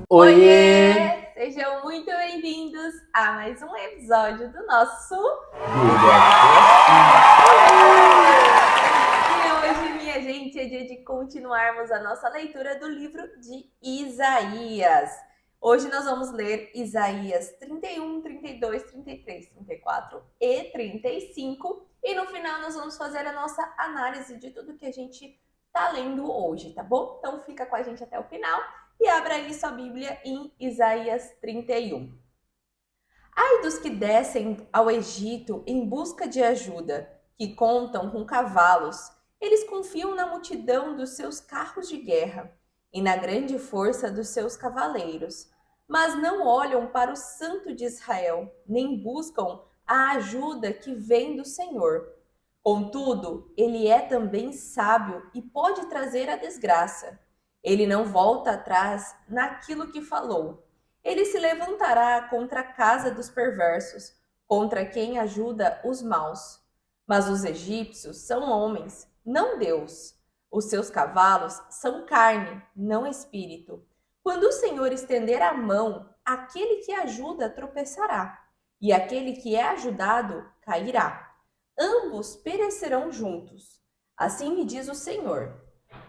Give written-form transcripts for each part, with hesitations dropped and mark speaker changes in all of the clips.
Speaker 1: Oiê!
Speaker 2: Oiê! Sejam muito bem-vindos a mais um episódio do nosso E hoje, minha gente, é dia de continuarmos a nossa leitura do livro de Isaías. Hoje nós vamos ler Isaías 31, 32, 33, 34 e 35 e no final nós vamos fazer a nossa análise de tudo que a gente está lendo hoje, tá bom? Então fica com a gente até o final e abra aí sua Bíblia em Isaías 31. Ai dos que descem ao Egito em busca de ajuda, que contam com cavalos. Eles confiam na multidão dos seus carros de guerra e na grande força dos seus cavaleiros, mas não olham para o Santo de Israel, nem buscam a ajuda que vem do Senhor. Contudo, ele é também sábio e pode trazer a desgraça. Ele não volta atrás naquilo que falou. Ele se levantará contra a casa dos perversos, contra quem ajuda os maus. Mas os egípcios são homens, não Deus. Os seus cavalos são carne, não espírito. Quando o Senhor estender a mão, aquele que ajuda tropeçará, e aquele que é ajudado cairá. Ambos perecerão juntos. Assim me diz o Senhor.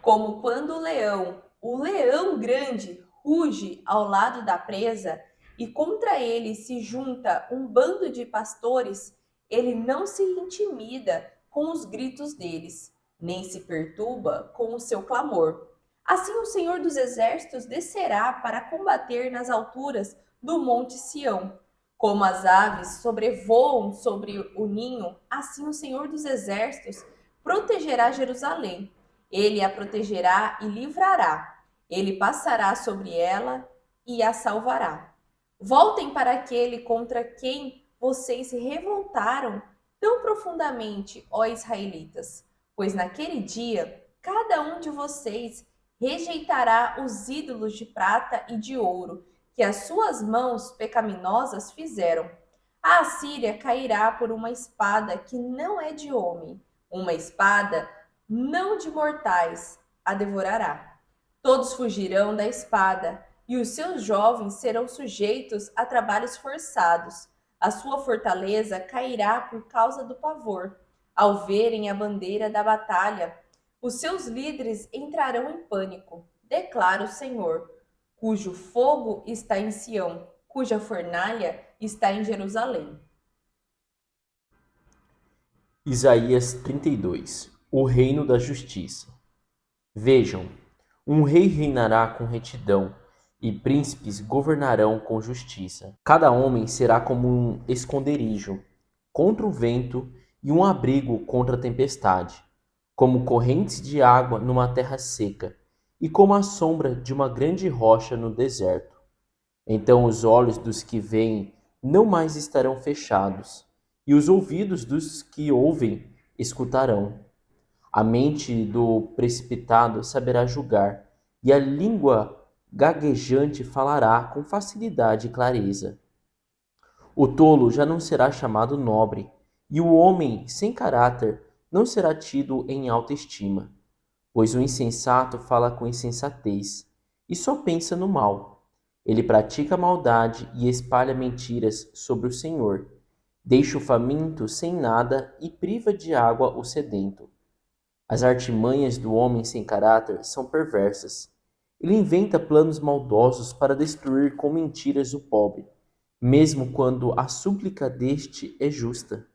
Speaker 2: Como quando o leão grande, ruge ao lado da presa e contra ele se junta um bando de pastores, ele não se intimida com os gritos deles, nem se perturba com o seu clamor. Assim o Senhor dos Exércitos descerá para combater nas alturas do monte Sião. Como as aves sobrevoam sobre o ninho, assim o Senhor dos Exércitos protegerá Jerusalém. Ele a protegerá e livrará. Ele passará sobre ela e a salvará. Voltem para aquele contra quem vocês se revoltaram tão profundamente, ó israelitas, pois naquele dia cada um de vocês rejeitará os ídolos de prata e de ouro que as suas mãos pecaminosas fizeram. A Assíria cairá por uma espada que não é de homem, uma espada não de mortais, a devorará. Todos fugirão da espada, e os seus jovens serão sujeitos a trabalhos forçados. A sua fortaleza cairá por causa do pavor. Ao verem a bandeira da batalha, os seus líderes entrarão em pânico, declara o Senhor, cujo fogo está em Sião, cuja fornalha está em Jerusalém.
Speaker 1: Isaías 32. O reino da justiça. Vejam, um rei reinará com retidão, e príncipes governarão com justiça. Cada homem será como um esconderijo contra o vento e um abrigo contra a tempestade, como correntes de água numa terra seca, e como a sombra de uma grande rocha no deserto. Então os olhos dos que veem não mais estarão fechados, e os ouvidos dos que ouvem escutarão. A mente do precipitado saberá julgar, e a língua gaguejante falará com facilidade e clareza. O tolo já não será chamado nobre, e o homem sem caráter não será tido em alta estima, pois o insensato fala com insensatez e só pensa no mal. Ele pratica maldade e espalha mentiras sobre o Senhor. Deixa o faminto sem nada e priva de água o sedento. As artimanhas do homem sem caráter são perversas. Ele inventa planos maldosos para destruir com mentiras o pobre, mesmo quando a súplica deste é justa.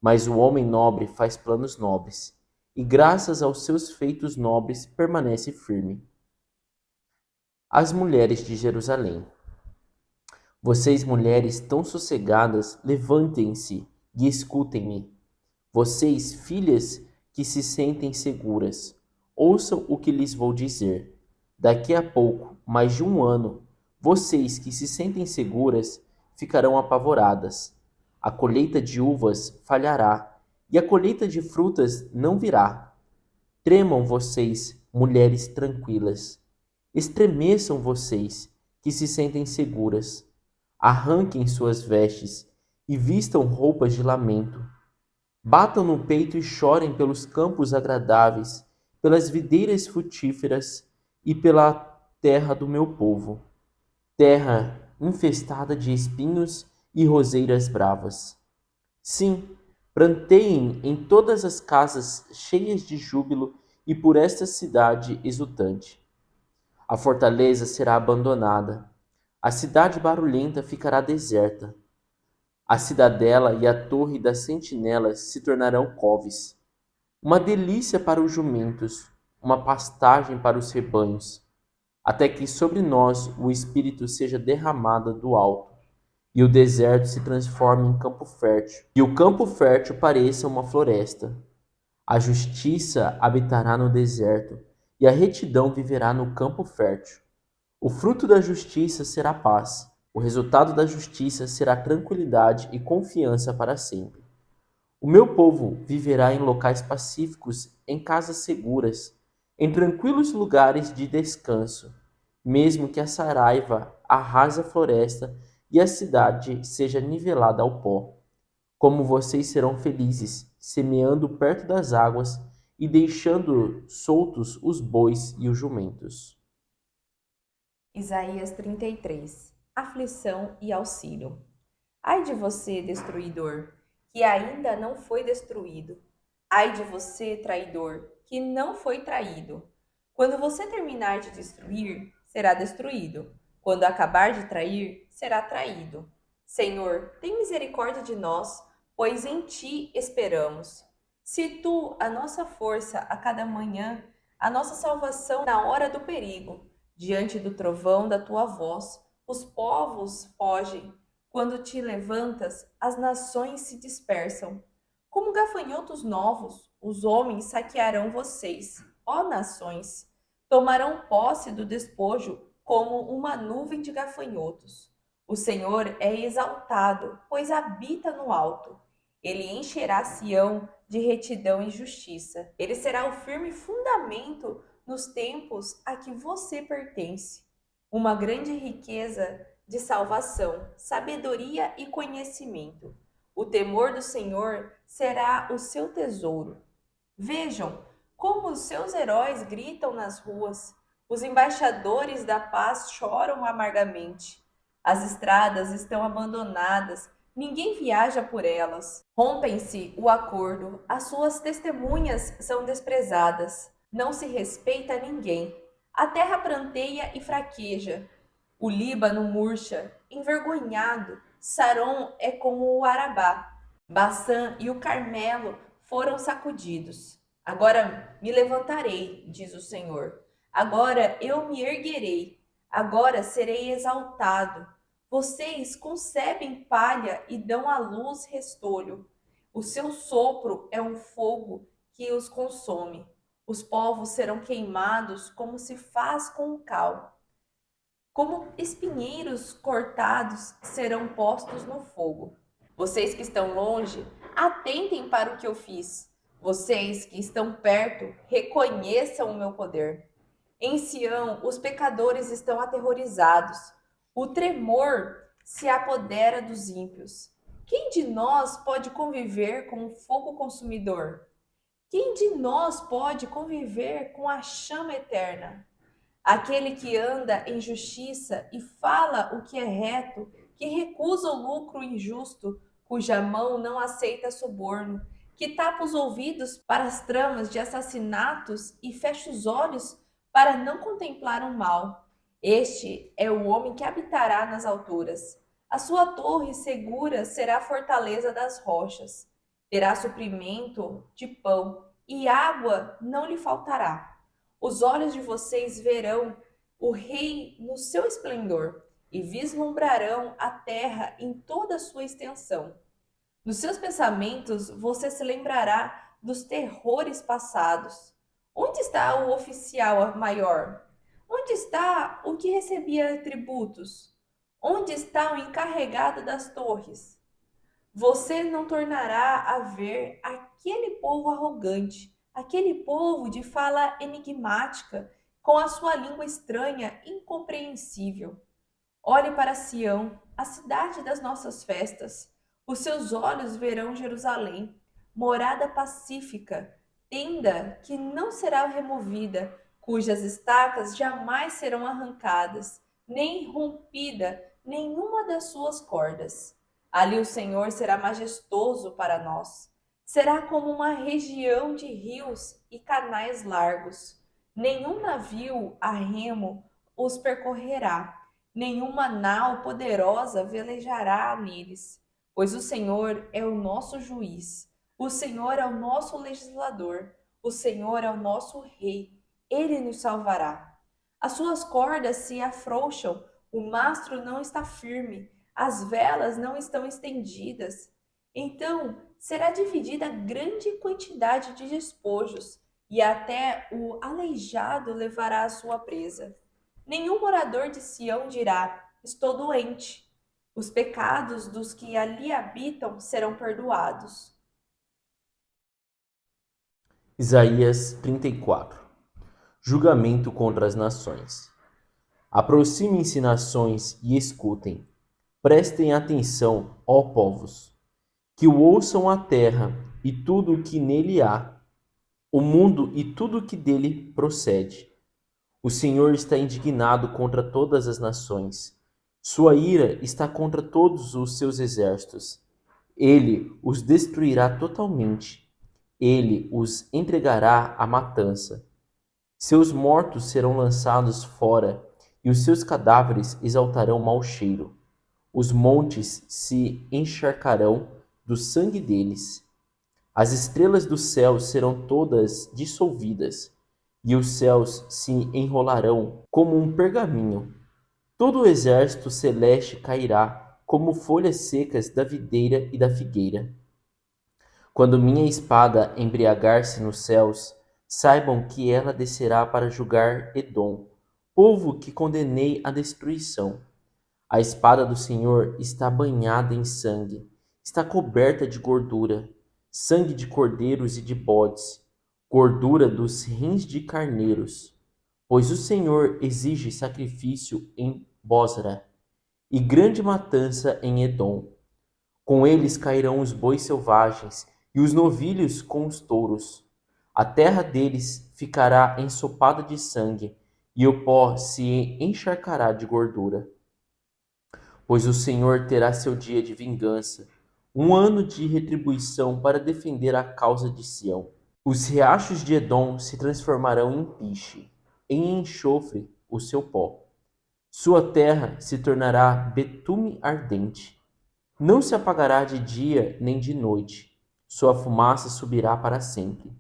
Speaker 1: Mas o homem nobre faz planos nobres, e graças aos seus feitos nobres permanece firme. As mulheres de Jerusalém. Vocês, mulheres tão sossegadas, levantem-se e escutem-me. Vocês, filhas que se sentem seguras, ouçam o que lhes vou dizer. Daqui a pouco, mais de um ano, vocês que se sentem seguras ficarão apavoradas. A colheita de uvas falhará, e a colheita de frutas não virá. Tremam vocês, mulheres tranquilas. Estremeçam vocês, que se sentem seguras. Arranquem suas vestes e vistam roupas de lamento. Batam no peito e chorem pelos campos agradáveis, pelas videiras frutíferas e pela terra do meu povo. terra infestada de espinhos e roseiras bravas. Sim, pranteiem em todas as casas cheias de júbilo e por esta cidade exultante. A fortaleza será abandonada, a cidade barulhenta ficará deserta. A cidadela e a torre das sentinelas se tornarão coves. Uma delícia para os jumentos, uma pastagem para os rebanhos, até que sobre nós o Espírito seja derramado do alto, e o deserto se transforme em campo fértil, e o campo fértil pareça uma floresta. A justiça habitará no deserto, e a retidão viverá no campo fértil. O fruto da justiça será paz, o resultado da justiça será tranquilidade e confiança para sempre. O meu povo viverá em locais pacíficos, em casas seguras, em tranquilos lugares de descanso, mesmo que a saraiva arrase a floresta e a cidade seja nivelada ao pó. Como vocês serão felizes, semeando perto das águas e deixando soltos os bois e os jumentos.
Speaker 2: Isaías 33. Aflição e auxílio. Ai de você, destruidor, que ainda não foi destruído. Ai de você, traidor, que não foi traído. Quando você terminar de destruir, será destruído. Quando acabar de trair, será traído. Senhor, tem misericórdia de nós, pois em ti esperamos. Se tu, a nossa força a cada manhã, a nossa salvação na hora do perigo, diante do trovão da tua voz, os povos fogem. Quando te levantas, as nações se dispersam. Como gafanhotos novos, os homens saquearão vocês, ó nações. Tomarão posse do despojo como uma nuvem de gafanhotos. O Senhor é exaltado, pois habita no alto. Ele encherá Sião de retidão e justiça. Ele será o firme fundamento nos tempos a que você pertence. Uma grande riqueza de salvação, sabedoria e conhecimento. O temor do Senhor será o seu tesouro. Vejam como os seus heróis gritam nas ruas. Os embaixadores da paz choram amargamente. As estradas estão abandonadas, ninguém viaja por elas. Rompem-se o acordo, as suas testemunhas são desprezadas. Não se respeita ninguém. A terra pranteia e fraqueja. O Líbano murcha, envergonhado. Saron é como o Arabá. Baçã e o Carmelo foram sacudidos. Agora me levantarei, diz o Senhor. Agora eu me erguerei. Agora serei exaltado. Vocês concebem palha e dão à luz restolho. O seu sopro é um fogo que os consome. Os povos serão queimados como se faz com o cal. Como espinheiros cortados serão postos no fogo. Vocês que estão longe, atentem para o que eu fiz. Vocês que estão perto, reconheçam o meu poder. Em Sião, os pecadores estão aterrorizados. O tremor se apodera dos ímpios. Quem de nós pode conviver com o fogo consumidor? Quem de nós pode conviver com a chama eterna? Aquele que anda em justiça e fala o que é reto, que recusa o lucro injusto, cuja mão não aceita suborno, que tapa os ouvidos para as tramas de assassinatos e fecha os olhos para não contemplar o mal. Este é o homem que habitará nas alturas. A sua torre segura será a fortaleza das rochas. Terá suprimento de pão e água não lhe faltará. Os olhos de vocês verão o rei no seu esplendor e vislumbrarão a terra em toda a sua extensão. Nos seus pensamentos você se lembrará dos terrores passados. Onde está o oficial maior? Onde está o que recebia tributos? Onde está o encarregado das torres? Você não tornará a ver aquele povo arrogante, aquele povo de fala enigmática, com a sua língua estranha, incompreensível. Olhe para Sião, a cidade das nossas festas. Os seus olhos verão Jerusalém, morada pacífica, tenda que não será removida, cujas estacas jamais serão arrancadas, nem rompida nenhuma das suas cordas. Ali o Senhor será majestoso para nós. Será como uma região de rios e canais largos. Nenhum navio a remo os percorrerá, nenhuma nau poderosa velejará neles, pois o Senhor é o nosso juiz, o Senhor é o nosso legislador, o Senhor é o nosso rei, ele nos salvará. As suas cordas se afrouxam, o mastro não está firme, as velas não estão estendidas. Então será dividida grande quantidade de despojos, e até o aleijado levará a sua presa. Nenhum morador de Sião dirá: estou doente. Os pecados dos que ali habitam serão perdoados.
Speaker 1: Isaías 34. Julgamento contra as nações. Aproximem-se, nações, e escutem. Prestem atenção, ó povos, que o ouçam a terra e tudo o que nele há, o mundo e tudo o que dele procede. O Senhor está indignado contra todas as nações. Sua ira está contra todos os seus exércitos. Ele os destruirá totalmente. Ele os entregará à matança. Seus mortos serão lançados fora, e os seus cadáveres exaltarão mau cheiro. Os montes se encharcarão do sangue deles. As estrelas do céu serão todas dissolvidas, e os céus se enrolarão como um pergaminho. Todo o exército celeste cairá como folhas secas da videira e da figueira. Quando minha espada embriagar-se nos céus, saibam que ela descerá para julgar Edom, povo que condenei à destruição. A espada do Senhor está banhada em sangue, está coberta de gordura, sangue de cordeiros e de bodes, gordura dos rins de carneiros. Pois o Senhor exige sacrifício em Bosra e grande matança em Edom. Com eles cairão os bois selvagens e os novilhos com os touros. A terra deles ficará ensopada de sangue, e o pó se encharcará de gordura. Pois o Senhor terá seu dia de vingança, um ano de retribuição para defender a causa de Sião. Os riachos de Edom se transformarão em piche, em enxofre o seu pó. Sua terra se tornará betume ardente. Não se apagará de dia nem de noite. Sua fumaça subirá para sempre.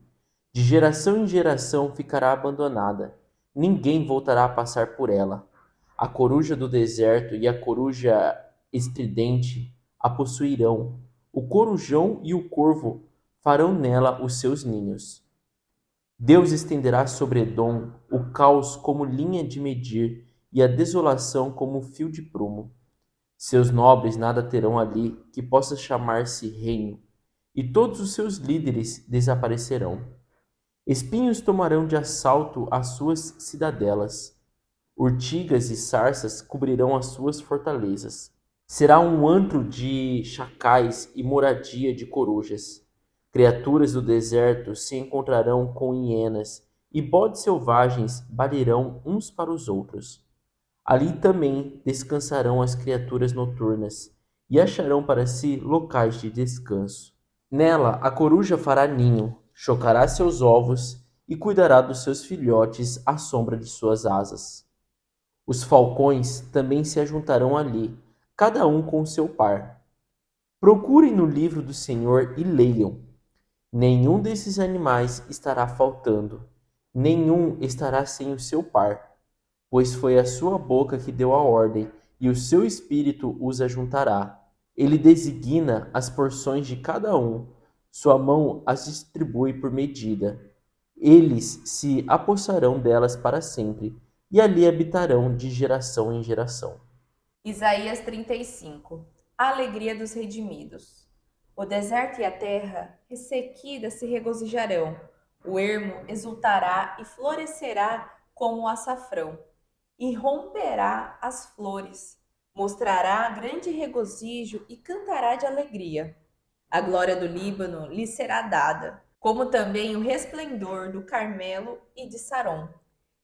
Speaker 1: De geração em geração ficará abandonada. Ninguém voltará a passar por ela. A coruja do deserto e a coruja estridente a possuirão. O corujão e o corvo farão nela os seus ninhos. Deus estenderá sobre Edom o caos como linha de medir e a desolação como fio de prumo. Seus nobres nada terão ali que possa chamar-se reino, e todos os seus líderes desaparecerão. Espinhos tomarão de assalto as suas cidadelas. Urtigas e sarças cobrirão as suas fortalezas. Será um antro de chacais e moradia de corujas. Criaturas do deserto se encontrarão com hienas, e bodes selvagens balirão uns para os outros. Ali também descansarão as criaturas noturnas, e acharão para si locais de descanso. Nela a coruja fará ninho, chocará seus ovos e cuidará dos seus filhotes à sombra de suas asas. Os falcões também se ajuntarão ali, cada um com seu par. Procurem no livro do Senhor e leiam. Nenhum desses animais estará faltando, nenhum estará sem o seu par, pois foi a sua boca que deu a ordem, e o seu espírito os ajuntará. Ele designa as porções de cada um, sua mão as distribui por medida. Eles se apossarão delas para sempre, e ali habitarão de geração em geração.
Speaker 2: Isaías 35. A alegria dos redimidos. O deserto e a terra ressequida se regozijarão. O ermo exultará e florescerá como o açafrão, e romperá as flores. Mostrará grande regozijo e cantará de alegria. A glória do Líbano lhe será dada, como também o resplendor do Carmelo e de Sarom.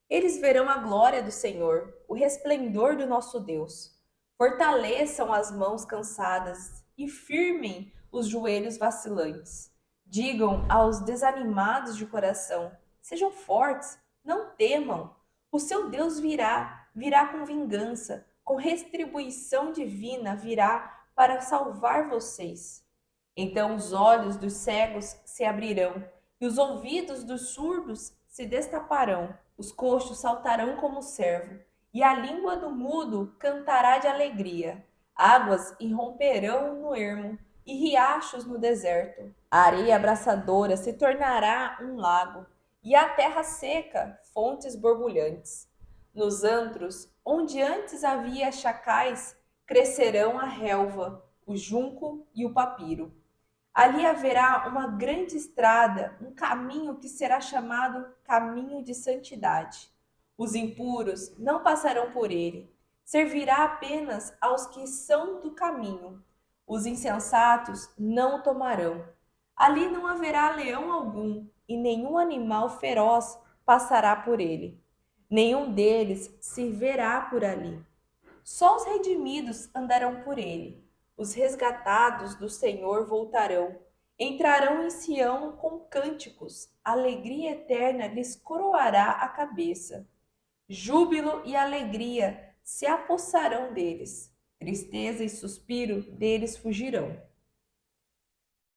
Speaker 2: Eles verão a glória do Senhor, o resplendor do nosso Deus. Fortaleçam as mãos cansadas e firmem os joelhos vacilantes. Digam aos desanimados de coração: sejam fortes, não temam. O seu Deus virá com vingança, com retribuição divina virá para salvar vocês. Então os olhos dos cegos se abrirão e os ouvidos dos surdos se destaparão. Os coxos saltarão como o cervo, e a língua do mudo cantará de alegria. Águas irromperão no ermo, e riachos no deserto. A areia abraçadora se tornará um lago, e a terra seca, fontes borbulhantes. Nos antros, onde antes havia chacais, crescerão a relva, o junco e o papiro. Ali haverá uma grande estrada, um caminho que será chamado caminho de santidade. Os impuros não passarão por ele. Servirá apenas aos que são do caminho. Os insensatos não o tomarão. Ali não haverá leão algum, e nenhum animal feroz passará por ele. Nenhum deles se verá por ali. Só os redimidos andarão por ele. Os resgatados do Senhor voltarão. Entrarão em Sião com cânticos. Alegria eterna lhes coroará a cabeça. Júbilo e alegria se apossarão deles. Tristeza e suspiro deles fugirão.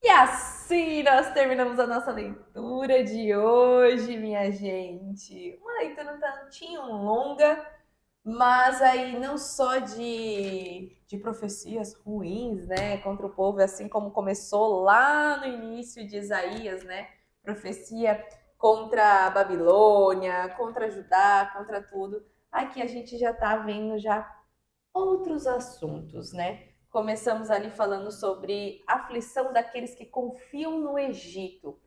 Speaker 2: E assim nós terminamos a nossa leitura de hoje, minha gente. Uma leitura um tantinho longa, mas aí não só de profecias ruins, né, contra o povo, assim como começou lá no início de Isaías, né, profecia contra a Babilônia, contra Judá, contra tudo. Aqui a gente já tá vendo já outros assuntos, né? Começamos ali falando sobre a aflição daqueles que confiam no Egito.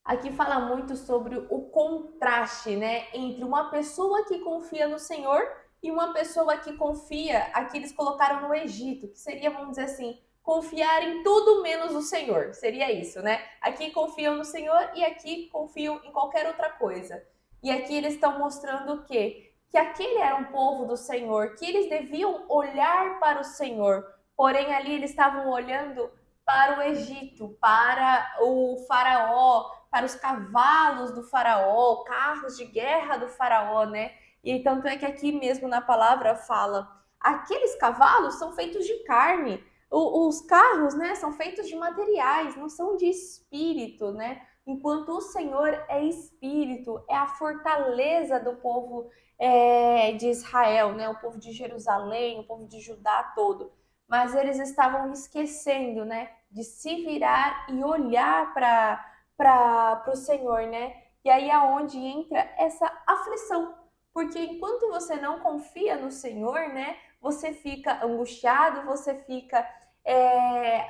Speaker 2: Aqui fala muito sobre o contraste, né, entre uma pessoa que confia no Senhor e uma pessoa que confia, aqui eles colocaram no Egito, que seria, vamos dizer assim, confiar em tudo menos o Senhor. Seria isso, né? Aqui confiam no Senhor e aqui confiam em qualquer outra coisa. E aqui eles estão mostrando o quê? Que aquele era um povo do Senhor, que eles deviam olhar para o Senhor. Porém, ali eles estavam olhando para o Egito, para o faraó, para os cavalos do faraó, carros de guerra do faraó, né? E tanto é que aqui mesmo na palavra fala, aqueles cavalos são feitos de carne, os carros, né, são feitos de materiais, não são de espírito, né? Enquanto o Senhor é espírito, é a fortaleza do povo de Israel, né? O povo de Jerusalém, o povo de Judá todo. Mas eles estavam esquecendo, né, de se virar e olhar para o Senhor, né? E aí é onde entra essa aflição, porque enquanto você não confia no Senhor, né, você fica angustiado, você fica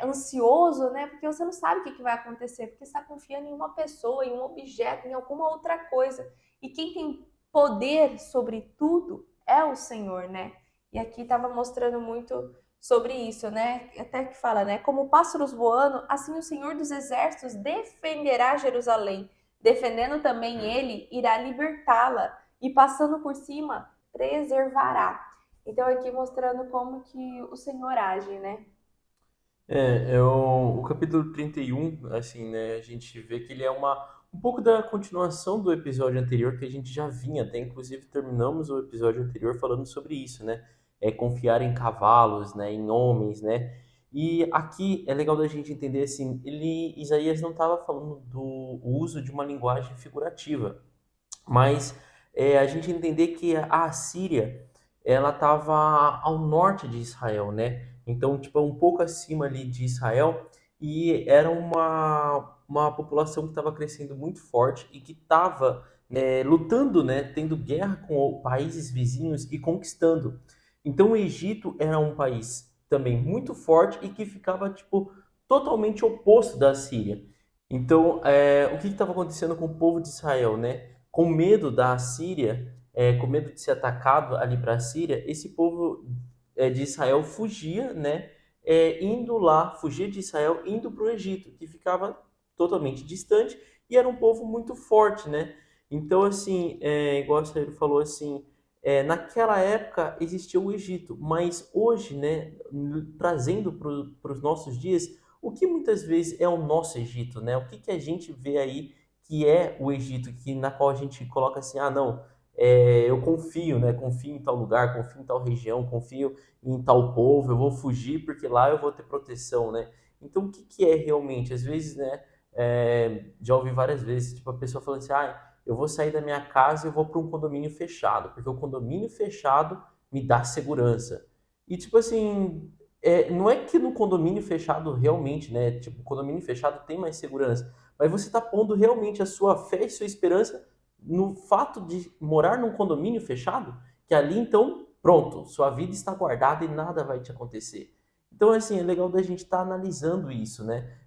Speaker 2: ansioso, né? Porque você não sabe o que vai acontecer, porque você está confiando em uma pessoa, em um objeto, em alguma outra coisa. E quem tem poder sobre tudo é o Senhor, né? E aqui estava mostrando muito sobre isso, né? Até que fala, né? Como pássaros voando, assim o Senhor dos Exércitos defenderá Jerusalém. Defendendo também ele, irá libertá-la e passando por cima, preservará. Então aqui mostrando como que o Senhor age, né?
Speaker 1: O capítulo 31, assim, né, a gente vê que ele é um pouco da continuação do episódio anterior que a gente já vinha, até inclusive terminamos o episódio anterior falando sobre isso, né? É confiar em cavalos, né, em homens, né? E aqui é legal da gente entender assim, Isaías não estava falando do uso de uma linguagem figurativa, mas a gente entender que a Assíria ela estava ao norte de Israel, né? Então, tipo, um pouco acima ali de Israel e era uma população que estava crescendo muito forte e que estava lutando, né? Tendo guerra com países vizinhos e conquistando. Então, o Egito era um país também muito forte e que ficava, tipo, totalmente oposto da Síria. Então, o que estava acontecendo com o povo de Israel, né? Com medo da Síria, com medo de ser atacado ali para a Síria, esse povo de Israel fugia, né? Indo lá, fugia de Israel, indo para o Egito, que ficava totalmente distante e era um povo muito forte, né? Então, assim, igual a Saíra falou, assim, naquela época existia o Egito, mas hoje, né, trazendo para os nossos dias, o que muitas vezes é o nosso Egito, né? O que que a gente vê aí que é o Egito, que na qual a gente coloca assim, ah, não, eu confio, né? Confio em tal lugar, confio em tal região, confio em tal povo, eu vou fugir porque lá eu vou ter proteção, né? Então, o que que é realmente? Às vezes, né, já ouvi várias vezes, tipo, a pessoa falando assim, ah, eu vou sair da minha casa e eu vou para um condomínio fechado, porque o condomínio fechado me dá segurança. E, tipo assim, não é que no condomínio fechado realmente, né, tipo, o condomínio fechado tem mais segurança, mas você está pondo realmente a sua fé e sua esperança no fato de morar num condomínio fechado, que ali então, pronto, sua vida está guardada e nada vai te acontecer. Então, assim, é legal da gente estar analisando isso, né?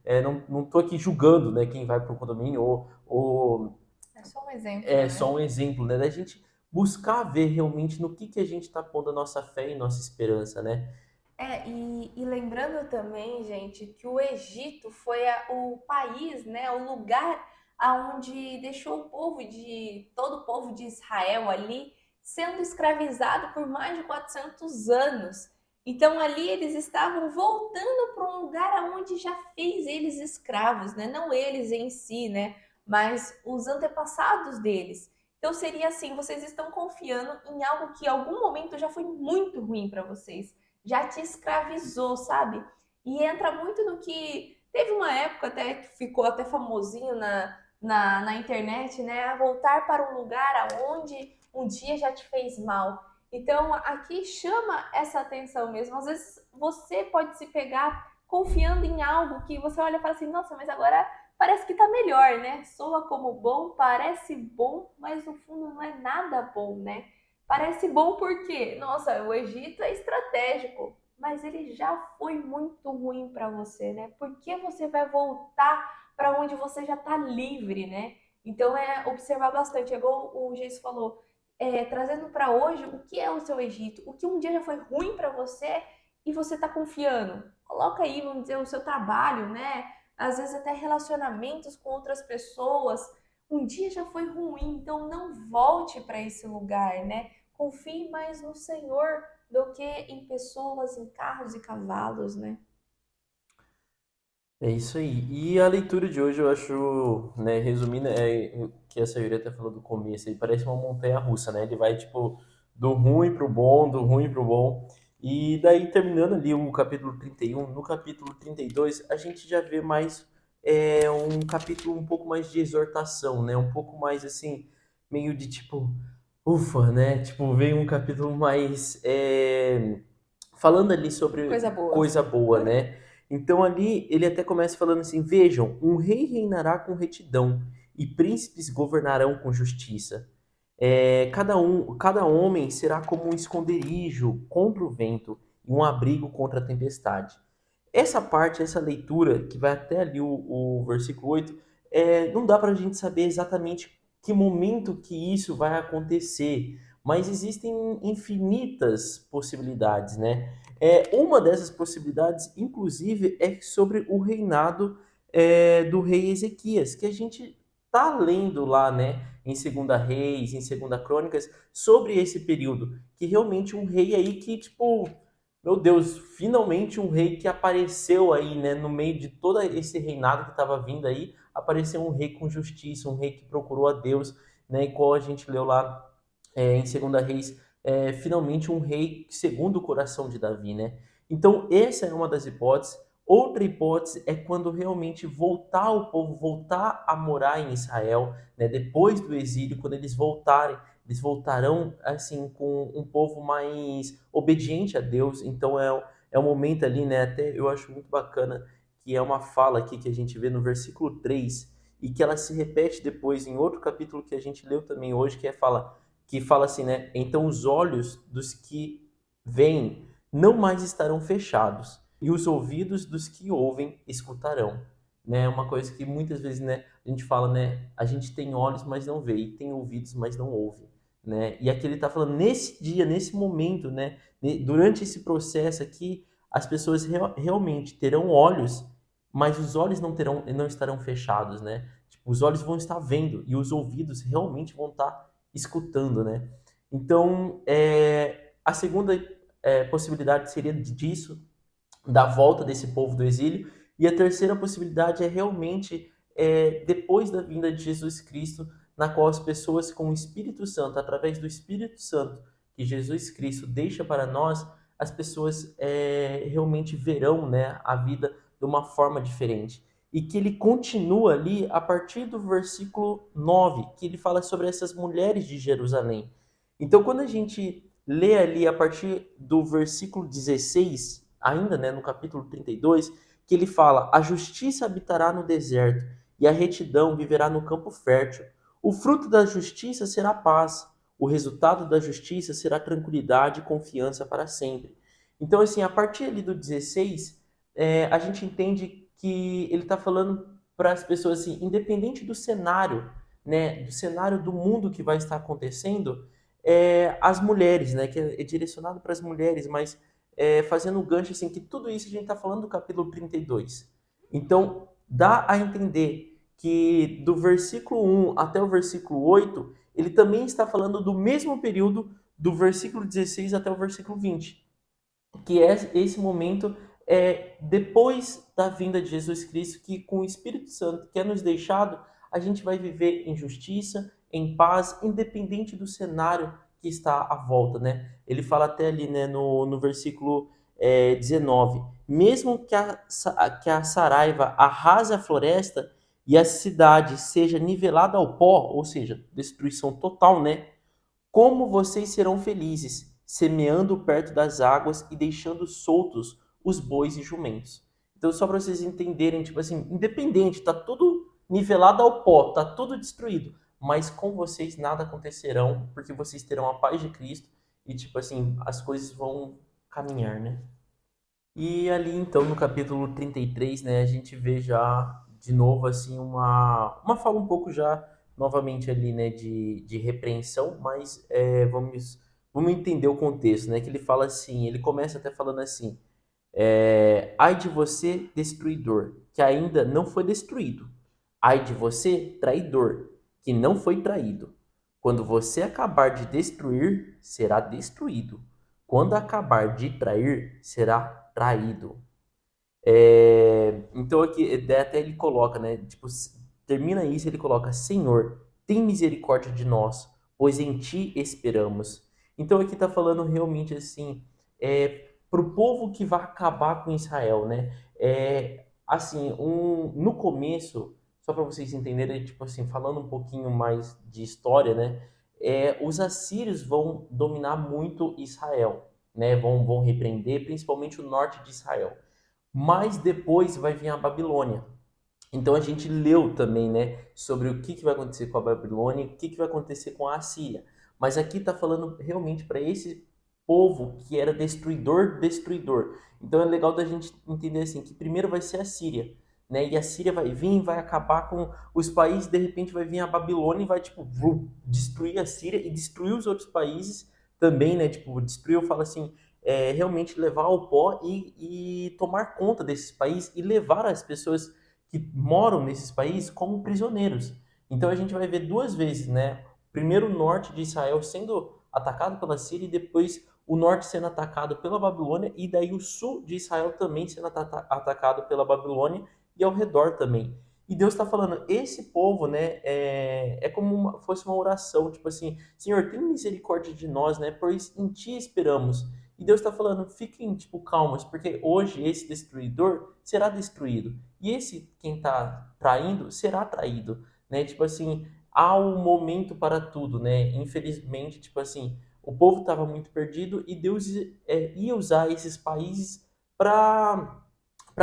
Speaker 1: Não tô aqui julgando, né, quem vai para o condomínio ou
Speaker 2: É só um exemplo,
Speaker 1: é
Speaker 2: né?
Speaker 1: só um exemplo, né? Da gente buscar ver realmente no que a gente está pondo a nossa fé e nossa esperança, né?
Speaker 2: E lembrando também, gente, que o Egito foi o país, né, o lugar aonde deixou todo o povo de Israel ali sendo escravizado por mais de 400 anos. Então ali eles estavam voltando para um lugar aonde já fez eles escravos, né? Não eles em si, né? Mas os antepassados deles. Então seria assim, vocês estão confiando em algo que em algum momento já foi muito ruim para vocês, já te escravizou, sabe? E entra muito no que teve uma época até que ficou até famosinho na internet, né? A voltar para um lugar aonde um dia já te fez mal. Então aqui chama essa atenção mesmo. Às vezes você pode se pegar confiando em algo que você olha e fala assim, nossa, mas agora parece que tá melhor, né? Soa como bom, parece bom, mas no fundo não é nada bom, né? Parece bom porque, nossa, o Egito é estratégico, mas ele já foi muito ruim para você, né? Por que você vai voltar para onde você já está livre, né? Então é observar bastante, é igual o Geis falou, trazendo para hoje o que é o seu Egito, o que um dia já foi ruim para você e você está confiando. Coloca aí, vamos dizer, o seu trabalho, né? Às vezes até relacionamentos com outras pessoas. Um dia já foi ruim, então não volte para esse lugar, né? Confie mais no Senhor do que em pessoas, em carros e cavalos, né?
Speaker 1: É isso aí. E a leitura de hoje eu acho, né, resumindo, o que a Sayuri até falou do começo, ele parece uma montanha russa, né? Ele vai, tipo, do ruim pro bom, do ruim pro bom. E daí, terminando ali o capítulo 31, no capítulo 32, a gente já vê mais um capítulo um pouco mais de exortação, né? Um pouco mais, assim, meio de, tipo, ufa, né? Tipo, vem um capítulo mais falando ali sobre
Speaker 2: Coisa boa.
Speaker 1: coisa boa, né? Então ali ele até começa falando assim: vejam, um rei reinará com retidão e príncipes governarão com justiça. Cada homem será como um esconderijo contra o vento e um abrigo contra a tempestade. Essa parte, essa leitura, que vai até ali o versículo 8, não dá para a gente saber exatamente que momento que isso vai acontecer, mas existem infinitas possibilidades, né? Uma dessas possibilidades, inclusive, é sobre o reinado do rei Ezequias, que a gente tá lendo lá, né, em Segunda Reis, em Segunda Crônicas, sobre esse período, que realmente um rei aí que, tipo, meu Deus, finalmente um rei que apareceu aí, né, no meio de todo esse reinado que estava vindo aí, apareceu um rei com justiça, um rei que procurou a Deus, né, igual a gente leu lá em Segunda Reis, finalmente um rei segundo o coração de Davi, né? Então, essa é uma das hipóteses. Outra hipótese é quando realmente voltar o povo, voltar a morar em Israel, né, depois do exílio, quando eles voltarem, eles voltarão assim com um povo mais obediente a Deus. Então é um momento ali, né? Até eu acho muito bacana que é uma fala aqui que a gente vê no versículo 3 e que ela se repete depois em outro capítulo que a gente leu também hoje, que fala assim, né? Então os olhos dos que veem não mais estarão fechados, e os ouvidos dos que ouvem escutarão. Né? Uma coisa que muitas vezes, né, a gente fala, né? A gente tem olhos, mas não vê, e tem ouvidos, mas não ouve. Né? E aqui ele está falando nesse dia, nesse momento, né? Durante esse processo aqui, as pessoas realmente terão olhos, mas os olhos não estarão fechados, né? Os olhos vão estar vendo e os ouvidos realmente vão estar escutando, né? Então, a segunda possibilidade seria disso, da volta desse povo do exílio. E a terceira possibilidade é realmente depois da vinda de Jesus Cristo, na qual as pessoas com o Espírito Santo, através do Espírito Santo que Jesus Cristo deixa para nós, as pessoas realmente verão, né, a vida de uma forma diferente. E que ele continua ali a partir do versículo 9, que ele fala sobre essas mulheres de Jerusalém. Então, quando a gente lê ali a partir do versículo 16, ainda, né, no capítulo 32, que ele fala: "A justiça habitará no deserto, e a retidão viverá no campo fértil. O fruto da justiça será paz, o resultado da justiça será tranquilidade e confiança para sempre." Então, assim, a partir ali do 16, a gente entende que ele está falando para as pessoas assim, independente do cenário, né, do cenário do mundo que vai estar acontecendo, as mulheres, né, que é direcionado para as mulheres, mas fazendo um gancho assim, que tudo isso a gente está falando do capítulo 32. Então, dá a entender que do versículo 1 até o versículo 8, ele também está falando do mesmo período do versículo 16 até o versículo 20, que é esse momento depois da vinda de Jesus Cristo, que com o Espírito Santo que é nos deixado, a gente vai viver em justiça, em paz, independente do cenário que está à volta, né? Ele fala até ali, né, no versículo 19, mesmo que a saraiva arrase a floresta e a cidade seja nivelada ao pó, ou seja, destruição total, né? Como vocês serão felizes, semeando perto das águas e deixando soltos os bois e jumentos. Então, só para vocês entenderem, tipo assim, independente, tá tudo nivelado ao pó, tá tudo destruído, mas com vocês nada acontecerão, porque vocês terão a paz de Cristo e, tipo assim, as coisas vão caminhar, né? E ali, então, no capítulo 33, né, a gente vê já de novo, assim, uma fala um pouco já, novamente ali, né, de repreensão, mas vamos entender o contexto, né, que ele fala assim, ele começa até falando assim, ai de você, destruidor, que ainda não foi destruído. Ai de você, traidor, que não foi traído. Quando você acabar de destruir, será destruído. Quando acabar de trair, será traído. Então aqui até ele coloca, né? Tipo, termina isso, ele coloca: Senhor, tem misericórdia de nós, pois em ti esperamos. Então aqui está falando realmente assim, para o povo que vai acabar com Israel, né? Assim, no começo, só para vocês entenderem, tipo assim, falando um pouquinho mais de história, né? Os assírios vão dominar muito Israel, né? Vão repreender, principalmente o norte de Israel. Mas depois vai vir a Babilônia. Então a gente leu também, né, sobre o que vai acontecer com a Babilônia e o que vai acontecer com a Assíria. Mas aqui está falando realmente para esse povo que era destruidor, destruidor. Então é legal da gente entender assim que primeiro vai ser a Síria, né? E a Síria vai vir, vai acabar com os países, de repente vai vir a Babilônia e vai tipo destruir a Síria e destruir os outros países também, né? Tipo, destruir, eu falo assim, realmente levar ao pó e tomar conta desses países e levar as pessoas que moram nesses países como prisioneiros. Então a gente vai ver duas vezes, né? Primeiro o norte de Israel sendo atacado pela Síria e depois o norte sendo atacado pela Babilônia e daí o sul de Israel também sendo atacado pela Babilônia e ao redor também. E Deus está falando, esse povo, né, é como fosse uma oração, tipo assim, Senhor, tem misericórdia de nós, né, pois em Ti esperamos. E Deus está falando, fiquem, tipo, calmos, porque hoje esse destruidor será destruído. E esse, quem está traindo, será traído, né? Tipo assim, há um momento para tudo, né? Infelizmente, tipo assim, o povo estava muito perdido e Deus ia usar esses países para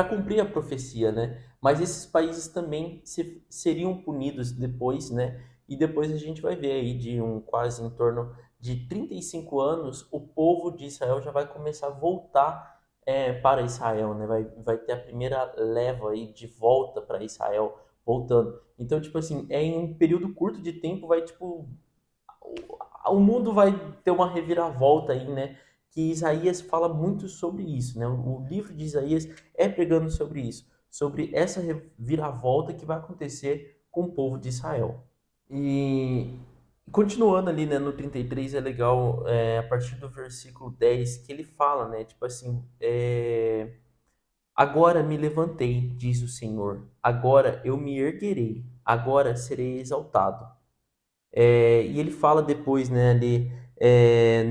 Speaker 1: cumprir a profecia, né? Mas esses países também seriam punidos depois, né? E depois a gente vai ver aí de quase em torno de 35 anos, o povo de Israel já vai começar a voltar para Israel, né? Vai ter a primeira leva aí de volta para Israel, voltando. Então, tipo assim, em um período curto de tempo, vai, tipo, o mundo vai ter uma reviravolta aí, né? Que Isaías fala muito sobre isso, né? O livro de Isaías é pregando sobre isso, sobre essa reviravolta que vai acontecer com o povo de Israel. E continuando ali, né, no 33 é legal, a partir do versículo 10, que ele fala, né, tipo assim, agora me levantei, diz o Senhor, agora eu me erguerei, agora serei exaltado. E ele fala depois, né, ali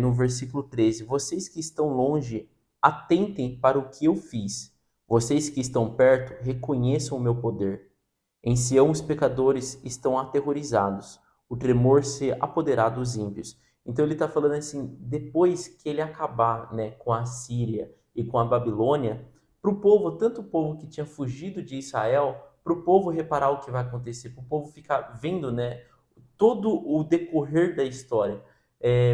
Speaker 1: no versículo 13: vocês que estão longe, atentem para o que eu fiz. Vocês que estão perto, reconheçam o meu poder. Em Sião os pecadores estão aterrorizados, o tremor se apoderar dos ímpios. Então ele está falando assim, depois que ele acabar, né, com a Síria e com a Babilônia, para o povo, tanto o povo que tinha fugido de Israel, para o povo reparar o que vai acontecer, para o povo ficar vendo, né, todo o decorrer da história.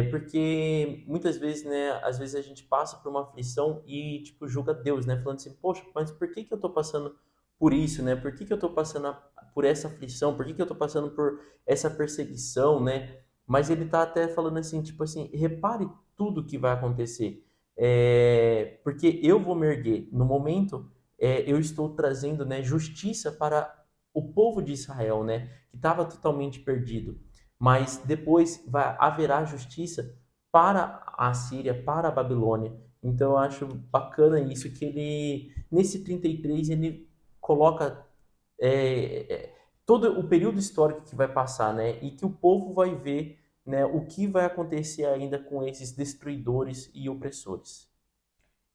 Speaker 1: Porque muitas vezes, né, às vezes a gente passa por uma aflição e tipo julga Deus, né, falando assim, poxa, mas por que que eu estou passando por isso, né? Por que que eu estou passando por essa aflição? Por que que eu estou passando por essa perseguição, né? Mas ele está até falando assim, tipo assim, repare tudo que vai acontecer, porque eu vou me erguer. No momento, eu estou trazendo, né, justiça para o povo de Israel, né, que estava totalmente perdido. Mas depois haverá justiça para a Síria, para a Babilônia. Então eu acho bacana isso que ele nesse 33 ele coloca todo o período histórico que vai passar, né, e que o povo vai ver, né, o que vai acontecer ainda com esses destruidores e opressores.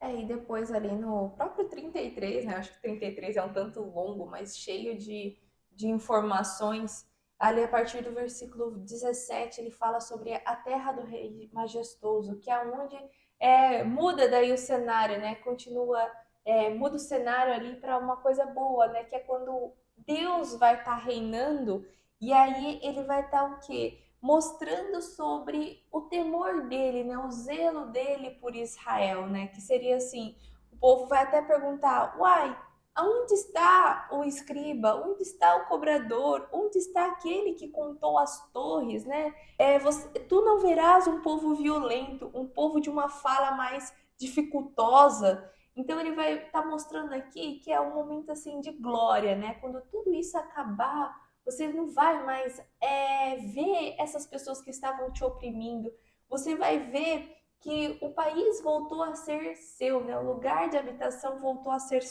Speaker 2: E depois ali no próprio 33, né? Acho que 33 é um tanto longo, mas cheio de informações. Ali a partir do versículo 17, ele fala sobre a terra do rei majestoso, que é onde muda daí o cenário, né? Muda o cenário ali para uma coisa boa, né? Que é quando Deus vai estar reinando, e aí ele vai estar o quê? Mostrando sobre o temor dele, né, o zelo dele por Israel, né, que seria assim, o povo vai até perguntar, uai, aonde está o escriba? Onde está o cobrador? Onde está aquele que contou as torres, né? Tu não verás um povo violento, um povo de uma fala mais dificultosa. Então ele vai estar mostrando aqui que é um momento assim de glória, né? Quando tudo isso acabar, você não vai mais ver essas pessoas que estavam te oprimindo. Você vai ver que o país voltou a ser seu, né? O lugar de habitação voltou a ser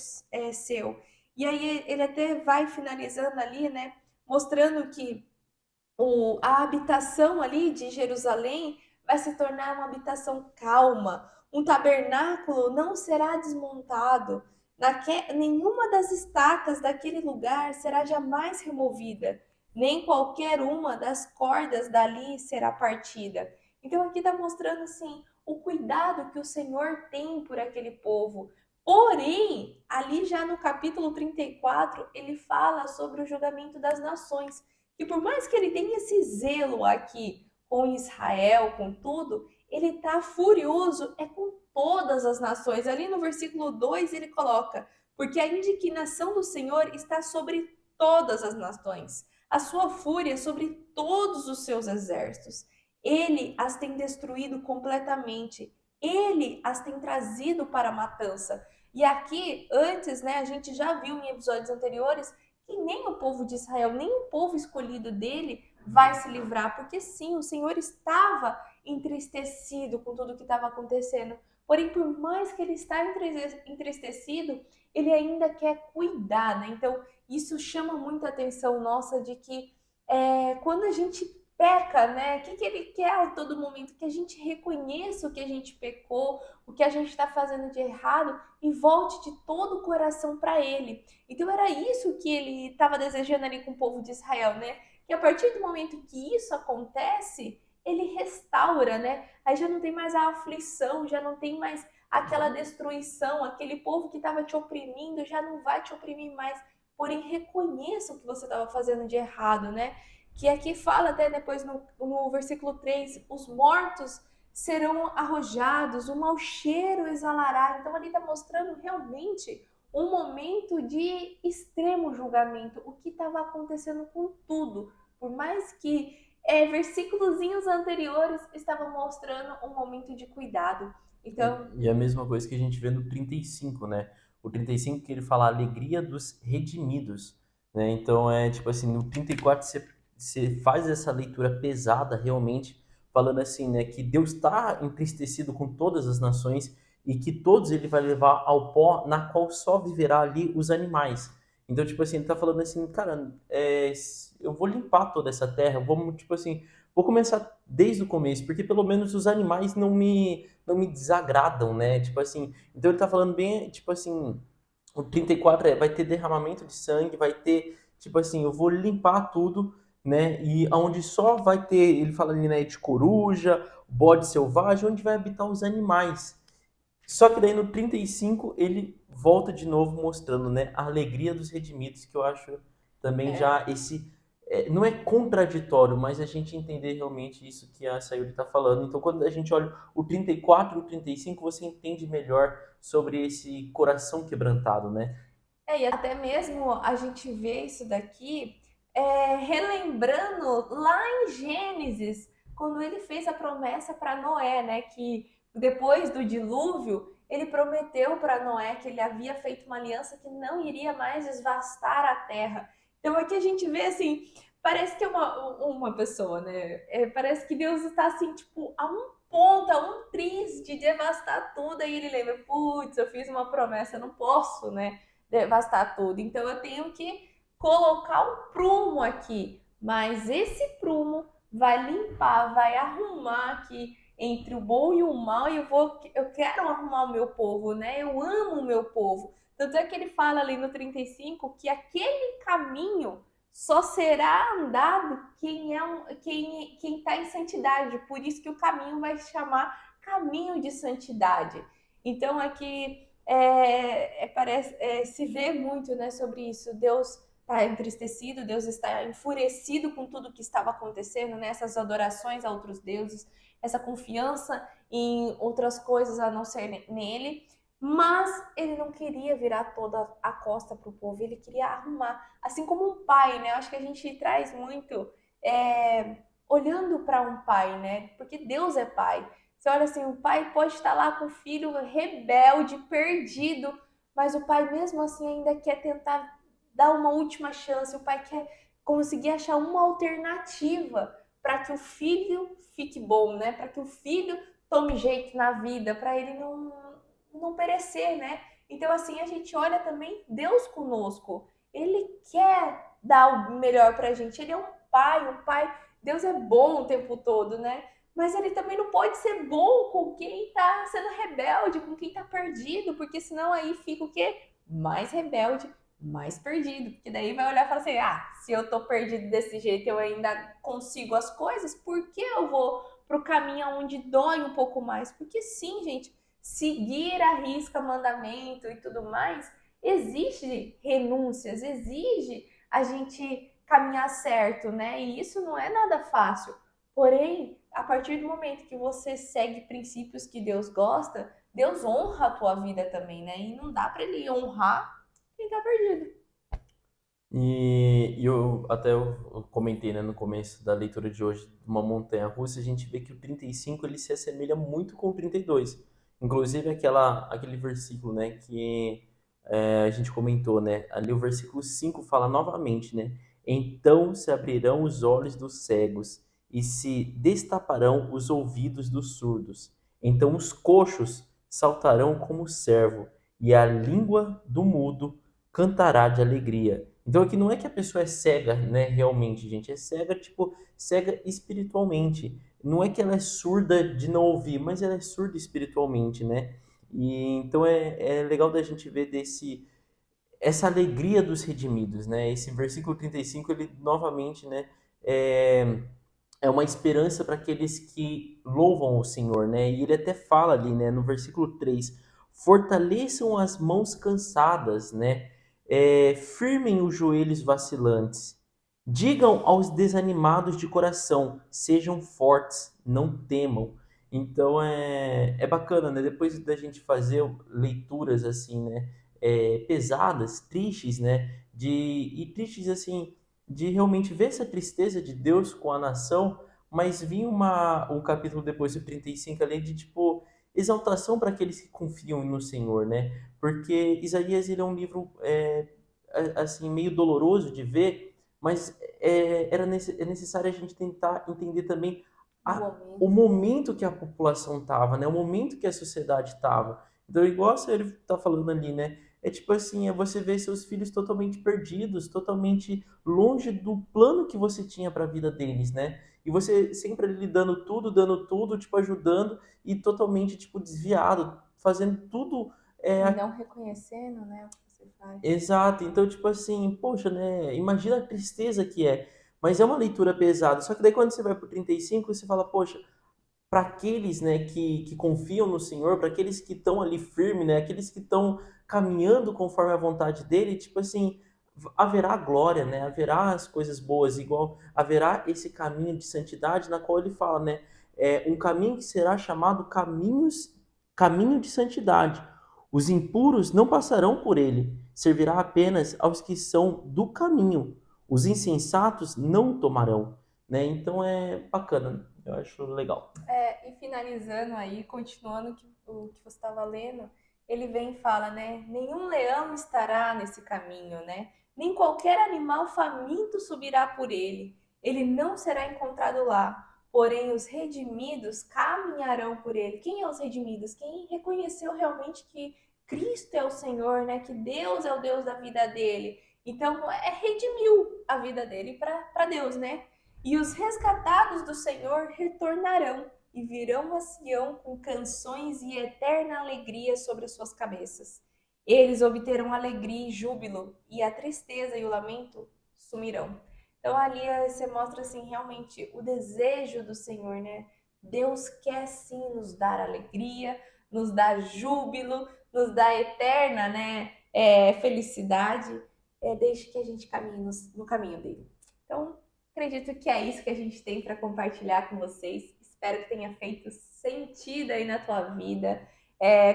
Speaker 2: seu. E aí ele até vai finalizando ali, né? Mostrando que a habitação ali de Jerusalém vai se tornar uma habitação calma. Um tabernáculo não será desmontado. Nenhuma das estacas daquele lugar será jamais removida, nem qualquer uma das cordas dali será partida. Então aqui está mostrando assim o cuidado que o Senhor tem por aquele povo. Porém, ali já no capítulo 34, ele fala sobre o julgamento das nações. E por mais que ele tenha esse zelo aqui com Israel, com tudo, ele está furioso com todas as nações. Ali no versículo 2 ele coloca: porque a indignação do Senhor está sobre todas as nações, a sua fúria sobre todos os seus exércitos. Ele as tem destruído completamente. Ele as tem trazido para a matança. E aqui, antes, né, a gente já viu em episódios anteriores que nem o povo de Israel, nem o povo escolhido dele vai se livrar, porque sim, o Senhor estava entristecido com tudo que estava acontecendo. Porém, por mais que ele está entristecido, ele ainda quer cuidar, né? Então, isso chama muita atenção nossa de que quando a gente peca, né? O que ele quer a todo momento? Que a gente reconheça o que a gente pecou, o que a gente está fazendo de errado e volte de todo o coração para ele. Então era isso que ele estava desejando ali com o povo de Israel, né? Que a partir do momento que isso acontece, ele restaura, né? Aí já não tem mais a aflição, já não tem mais aquela destruição, aquele povo que estava te oprimindo já não vai te oprimir mais. Porém, reconheça o que você estava fazendo de errado, né? Que aqui fala até depois no versículo 3, os mortos serão arrojados, o mau cheiro exalará. Então ali está mostrando realmente um momento de extremo julgamento, o que estava acontecendo com tudo. Por mais que versículos anteriores estavam mostrando um momento de cuidado. Então,
Speaker 1: E a mesma coisa que a gente vê no 35, né? O 35 que ele fala a alegria dos redimidos. né? Então é tipo assim, no 34 você faz essa leitura pesada realmente, falando assim, né, que Deus está entristecido com todas as nações e que todos ele vai levar ao pó na qual só viverá ali os animais. Então, tipo assim, ele tá falando assim, cara, eu vou limpar toda essa terra, vamos, tipo assim, vou começar desde o começo, porque pelo menos os animais não me desagradam, né? Tipo assim, então ele tá falando bem, tipo assim, o 34 vai ter derramamento de sangue, vai ter, tipo assim, eu vou limpar tudo, né? E aonde só vai ter, ele fala ali, né, de coruja, bode selvagem, onde vai habitar os animais. Só que daí no 35 ele volta de novo mostrando, né, a alegria dos redimidos, que eu acho também
Speaker 2: É.
Speaker 1: já não é contraditório, mas a gente entender realmente isso que a Sayuri está falando. Então, quando a gente olha o 34 e o 35, você entende melhor sobre esse coração quebrantado, né?
Speaker 2: E até mesmo a gente vê isso daqui relembrando lá em Gênesis, quando ele fez a promessa para Noé, né? Que depois do dilúvio, ele prometeu para Noé que ele havia feito uma aliança que não iria mais devastar a terra. Então aqui a gente vê assim, parece que é uma pessoa, né? Parece que Deus está assim, tipo, a um ponto, a um triz de devastar tudo, aí ele lembra, putz, eu fiz uma promessa, eu não posso, né? Devastar tudo. Então eu tenho que colocar um prumo aqui, mas esse prumo vai limpar, vai arrumar aqui entre o bom e o mal, e eu quero arrumar o meu povo, né? Eu amo o meu povo. Tanto é que ele fala ali no 35 que aquele caminho só será andado quem está em santidade. Por isso que o caminho vai se chamar caminho de santidade. Então aqui se vê muito, né, sobre isso. Deus está entristecido, Deus está enfurecido com tudo que estava acontecendo, né? Essas adorações a outros deuses, essa confiança em outras coisas a não ser nele. Mas ele não queria virar toda a costa para o povo, ele queria arrumar. Assim como um pai, né? Eu acho que a gente traz muito olhando para um pai, né? Porque Deus é pai. Você olha assim, o pai pode estar lá com o filho rebelde, perdido, mas o pai mesmo assim ainda quer tentar dar uma última chance, o pai quer conseguir achar uma alternativa para que o filho fique bom, né? Para que o filho tome jeito na vida, para ele não perecer, né? Então assim, a gente olha também Deus conosco. Ele quer dar o melhor pra gente. Ele é um pai, Deus é bom o tempo todo, né? Mas ele também não pode ser bom com quem tá sendo rebelde, com quem tá perdido, porque senão aí fica o quê? Mais rebelde, mais perdido. Porque daí vai olhar e falar assim: ah, se eu tô perdido desse jeito, eu ainda consigo as coisas, por que eu vou pro caminho onde dói um pouco mais? Porque sim, gente, seguir a risca mandamento e tudo mais, exige renúncias, exige a gente caminhar certo, né? E isso não é nada fácil. Porém, a partir do momento que você segue princípios que Deus gosta, Deus honra a tua vida também, né? E não dá para ele honrar quem tá perdido.
Speaker 1: E eu comentei, né, no começo da leitura de hoje, de uma montanha-russa, a gente vê que o 35 ele se assemelha muito com o 32. Inclusive aquele versículo, né, que a gente comentou, né, ali o versículo 5 fala novamente, né, então se abrirão os olhos dos cegos e se destaparão os ouvidos dos surdos. Então os coxos saltarão como servo e a língua do mudo cantará de alegria. Então aqui não é que a pessoa é cega, né, realmente, gente, é cega, tipo, cega espiritualmente. Não é que ela é surda de não ouvir, mas ela é surda espiritualmente, né? E então é legal da gente ver essa alegria dos redimidos, né? Esse versículo 35 ele novamente, né, é, é uma esperança para aqueles que louvam o Senhor, né? E ele até fala ali, né, no versículo 3, fortaleçam as mãos cansadas, né? Firmem os joelhos vacilantes. Digam aos desanimados de coração, sejam fortes, não temam. Então é bacana, né? Depois da gente fazer leituras assim, né? Pesadas, tristes, né? E tristes assim, de realmente ver essa tristeza de Deus com a nação, mas vinha um capítulo depois do 35 ali de tipo exaltação para aqueles que confiam no Senhor, né? Porque Isaías ele é um livro assim, meio doloroso de ver, mas é necessário a gente tentar entender também o momento que a população estava, né? O momento que a sociedade estava. Então, igual ele tá falando ali, né? É tipo assim, você ver seus filhos totalmente perdidos, totalmente longe do plano que você tinha para a vida deles, né? E você sempre ali dando tudo, tipo, ajudando e totalmente, tipo, desviado, fazendo tudo.
Speaker 2: E não reconhecendo, né, o que você faz.
Speaker 1: Exato. Então, tipo assim, poxa, né? Imagina a tristeza que é. Mas é uma leitura pesada. Só que daí quando você vai pro 35, você fala, poxa, para aqueles, né, que confiam no Senhor, para aqueles que estão ali firmes, né, aqueles que estão caminhando conforme a vontade dele, tipo assim, haverá glória, né, haverá as coisas boas, igual haverá esse caminho de santidade na qual ele fala, né, um caminho que será chamado caminho de santidade. Os impuros não passarão por ele, servirá apenas aos que são do caminho. Os insensatos não o tomarão, né? Então é bacana, eu acho legal.
Speaker 2: E finalizando aí, continuando o que você estava lendo, ele vem e fala, né? Nenhum leão estará nesse caminho, né? Nem qualquer animal faminto subirá por ele. Ele não será encontrado lá. Porém, os redimidos caminharão por ele. Quem é os redimidos? Quem reconheceu realmente que Cristo é o Senhor, né? Que Deus é o Deus da vida dele. Então, redimiu a vida dele para Deus, né? E os resgatados do Senhor retornarão e virão a Sião com canções e eterna alegria sobre as suas cabeças. Eles obterão alegria e júbilo, e a tristeza e o lamento sumirão. Então ali você mostra assim realmente o desejo do Senhor, né? Deus quer sim nos dar alegria, nos dar júbilo, nos dar eterna, né, felicidade, desde que a gente caminhe no caminho dele. Então, acredito que é isso que a gente tem para compartilhar com vocês. Espero que tenha feito sentido aí na tua vida.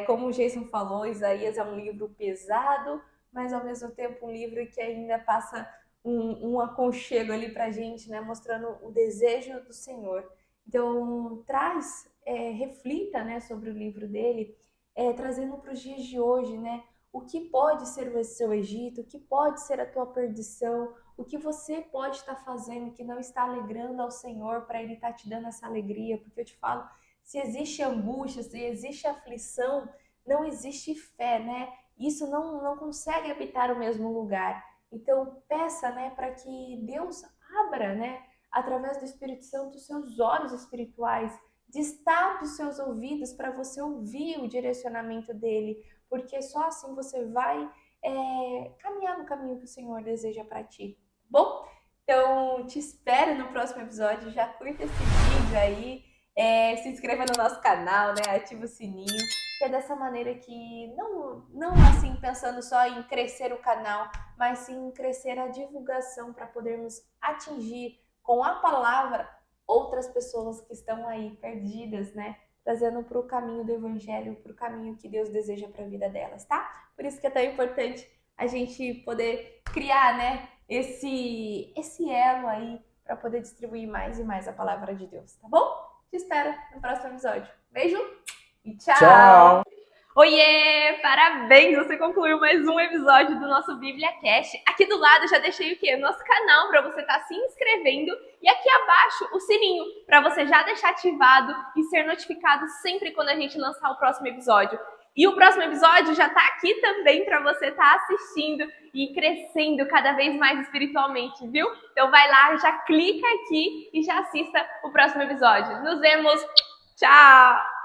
Speaker 2: Como o Jason falou, Isaías é um livro pesado, mas ao mesmo tempo um livro que ainda passa um aconchego ali para a gente, né? Mostrando o desejo do Senhor. Então, reflita, né, sobre o livro dele, trazendo para os dias de hoje, né? O que pode ser o seu Egito, o que pode ser a tua perdição, o que você pode estar fazendo que não está alegrando ao Senhor para Ele estar te dando essa alegria, porque eu te falo, se existe angústia, se existe aflição, não existe fé, né? Isso não consegue habitar o mesmo lugar. Então, peça, né, para que Deus abra, né, através do Espírito Santo, os seus olhos espirituais, destape os seus ouvidos para você ouvir o direcionamento dele, porque só assim você vai caminhar no caminho que o Senhor deseja para ti. Bom, então te espero no próximo episódio. Já curta esse vídeo aí, se inscreva no nosso canal, né? Ativa o sininho, que é dessa maneira que não assim pensando só em crescer o canal, mas sim em crescer a divulgação para podermos atingir com a palavra outras pessoas que estão aí perdidas, né? Trazendo para o caminho do Evangelho, para o caminho que Deus deseja para a vida delas, tá? Por isso que é tão importante a gente poder criar, né, esse elo aí para poder distribuir mais e mais a palavra de Deus, tá bom? Te espero no próximo episódio. Beijo e tchau!
Speaker 1: Tchau!
Speaker 2: Oiê! Parabéns! Você concluiu mais um episódio do nosso Bíblia Cast. Aqui do lado eu já deixei o quê? O nosso canal para você estar se inscrevendo e aqui abaixo o sininho para você já deixar ativado e ser notificado sempre quando a gente lançar o próximo episódio. E o próximo episódio já está aqui também para você estar assistindo e crescendo cada vez mais espiritualmente, viu? Então vai lá, já clica aqui e já assista o próximo episódio. Nos vemos! Tchau!